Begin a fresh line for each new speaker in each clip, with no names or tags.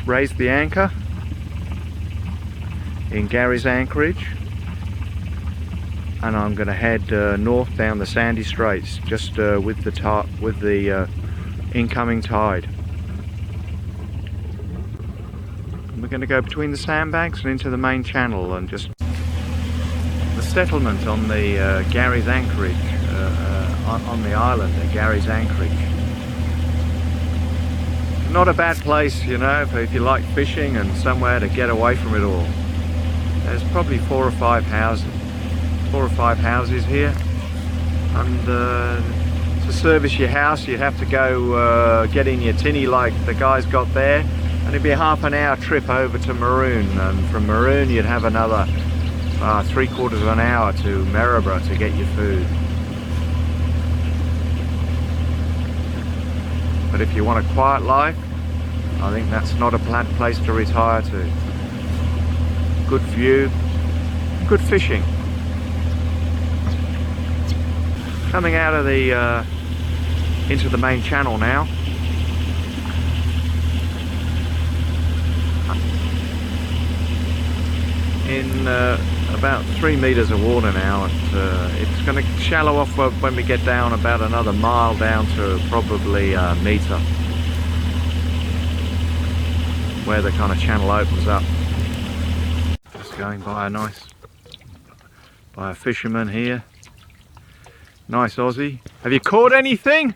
just raised the anchor in Garry's Anchorage, and I'm going to head north down the sandy straits, just with the incoming tide. And we're going to go between the sandbanks and into the main channel, and just the settlement on the Garry's Anchorage, on the island at Garry's Anchorage. Not a bad place, you know, if you like fishing and somewhere to get away from it all. There's probably 4 or 5 houses here, and to service your house you have to go get in your tinny like the guys got there, and it'd be a half-an-hour trip over to Maroon, and from Maroon you'd have another 3/4 of an hour to Maryborough to get your food. But if you want a quiet life, I think that's not a bad place to retire to. Good view, good fishing. Coming out of the into the main channel now. In about 3 meters of water now. It's going to shallow off when we get down about another mile down to probably a meter, where the kind of channel opens up. Just going by a fisherman here. Nice Aussie. Have you caught anything?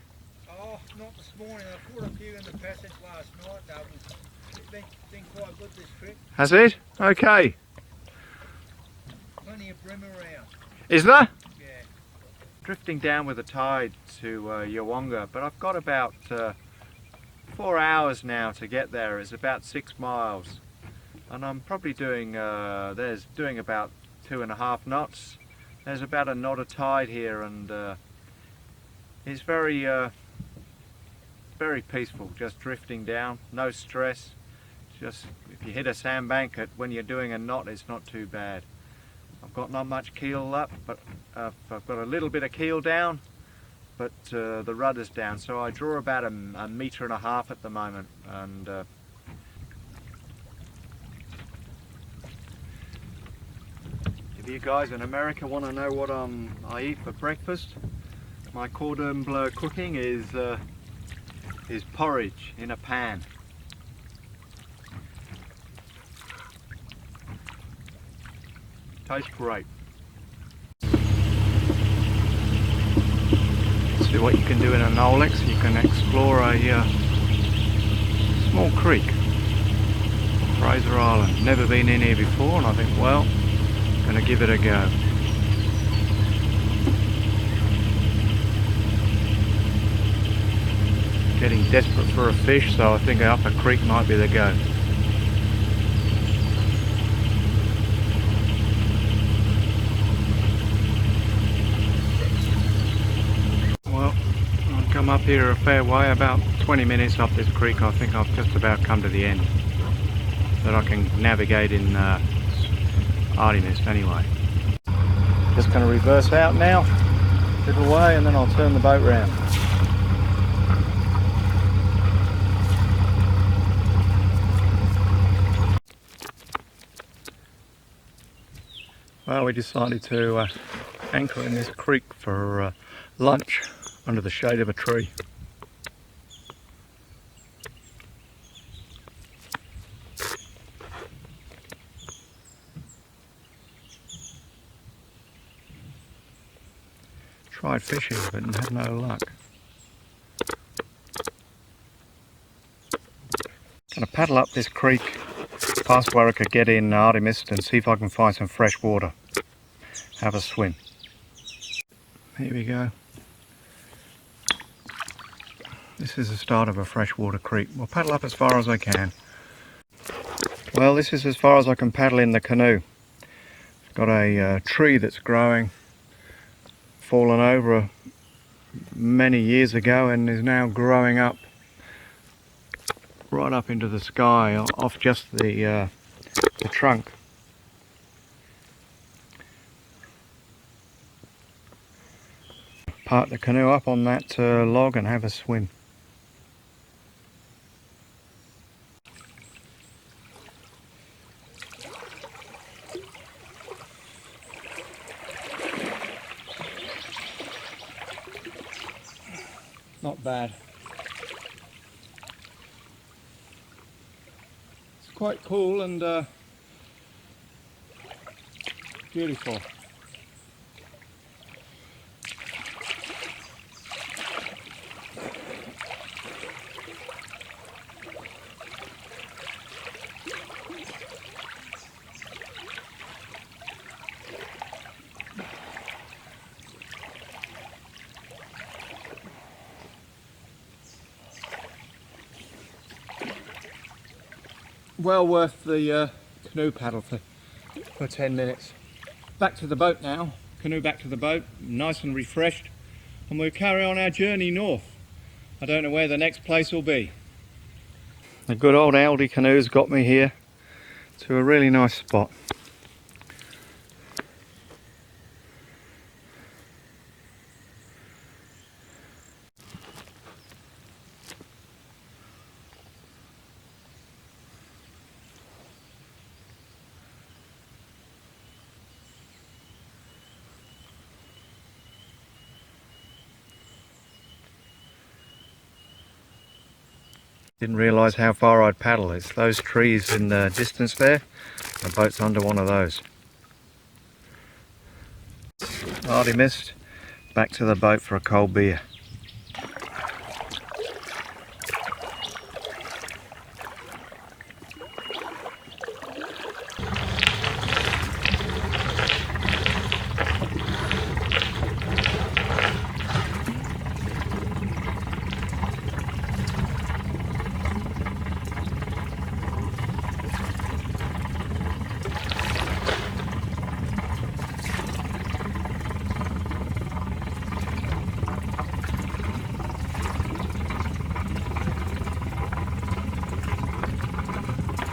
Oh, not this morning. I caught a few in the passage last night. It's been quite good this trip.
Has it? Okay.
Plenty of bream around.
Is there?
Yeah.
Drifting down with the tide to Ungowa, but I've got about 4 hours now to get there. It's about 6 miles, and I'm probably doing about 2.5 knots. There's about a knot of tide here, and it's very peaceful, just drifting down, no stress. Just if you hit a sandbank when you're doing a knot, it's not too bad. I've got not much keel up, but I've got a little bit of keel down, but the rudder's down, so I draw about a 1.5 meters at the moment. And if you guys in America want to know what I eat for breakfast, my cordon bleu cooking is porridge in a pan. Tastes great. See what you can do in an Olex. You can explore a small creek, Fraser Island. Never been in here before, and I think, well, gonna give it a go. Getting desperate for a fish, so I think up a creek might be the go. Well, I've come up here a fair way, about 20 minutes up this creek. I think I've just about come to the end, that I can navigate in Artemis anyway. Just going to reverse out now, a little way, and then I'll turn the boat round. Well, we decided to anchor in this creek for lunch under the shade of a tree. Tried fishing but had no luck. Gonna paddle up this creek past where I could get in Artemis and see if I can find some fresh water. Have a swim. Here we go. This is the start of a freshwater creek. We'll paddle up as far as I can. Well, this is as far as I can paddle in the canoe. It's got a tree that's growing, fallen over many years ago, and is now growing up right up into the sky off just the trunk. Park the canoe up on that log and have a swim. not bad. It's quite cool and beautiful. Well worth the canoe paddle for 10 minutes. Back to the boat now, canoe back to the boat, nice and refreshed, and we'll carry on our journey north. I don't know where the next place will be. The good old Aldi canoes got me here to a really nice spot. Didn't realise how far I'd paddle. It's those trees in the distance there. The boat's under one of those. Hardly missed. Back to the boat for a cold beer.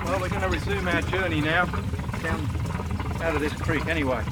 Well, we're going to resume our journey now, down out of this creek anyway.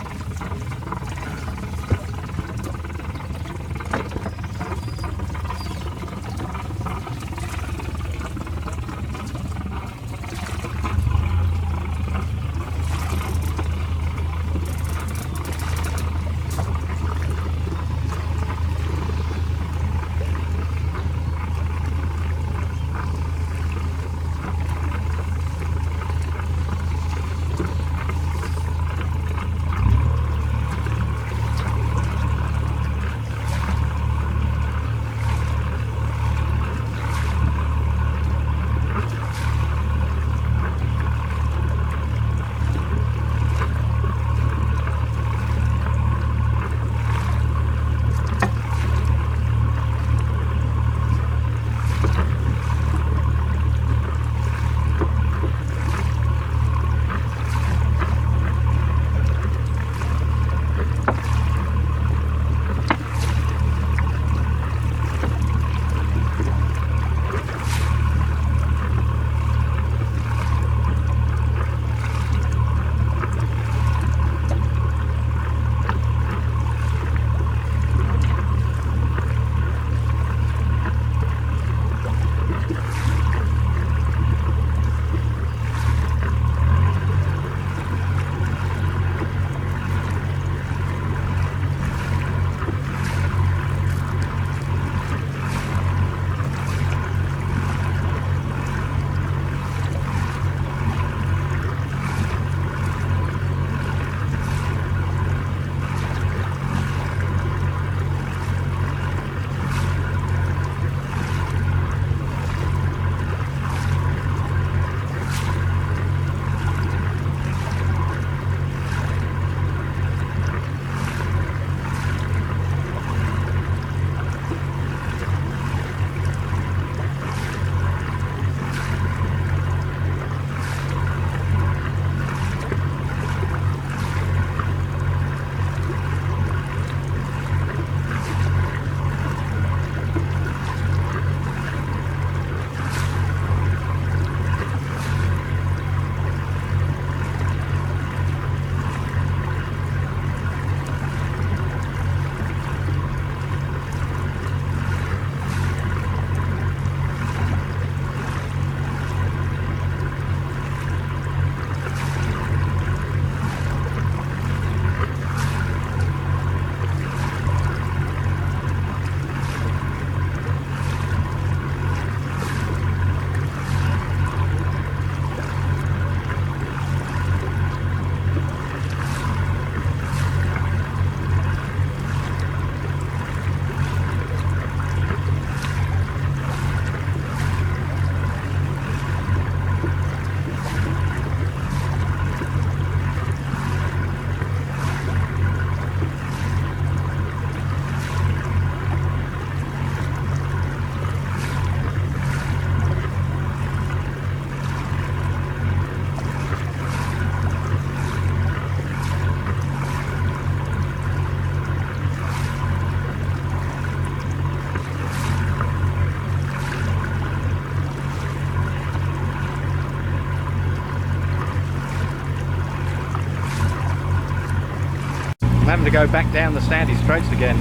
having to go back down the sandy straits again,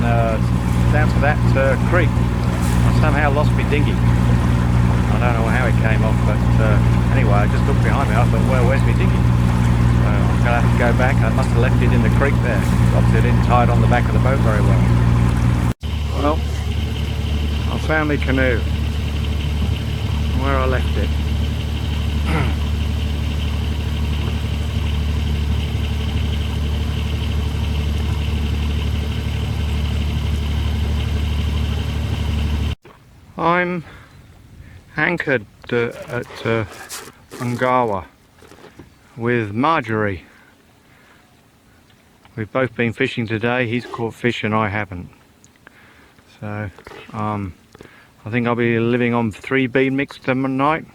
down to that creek. I somehow lost my dinghy. I don't know how it came off, but anyway, I just looked behind me. I thought, well, where's my dinghy? So I'm going to have to go back. I must have left it in the creek there. Obviously I didn't tie it on the back of the boat very well. Well, I found my canoe where I left it. I'm anchored at Ungowa with Marjorie. We've both been fishing today. He's caught fish and I haven't. So I think I'll be living on 3 bean mix tonight.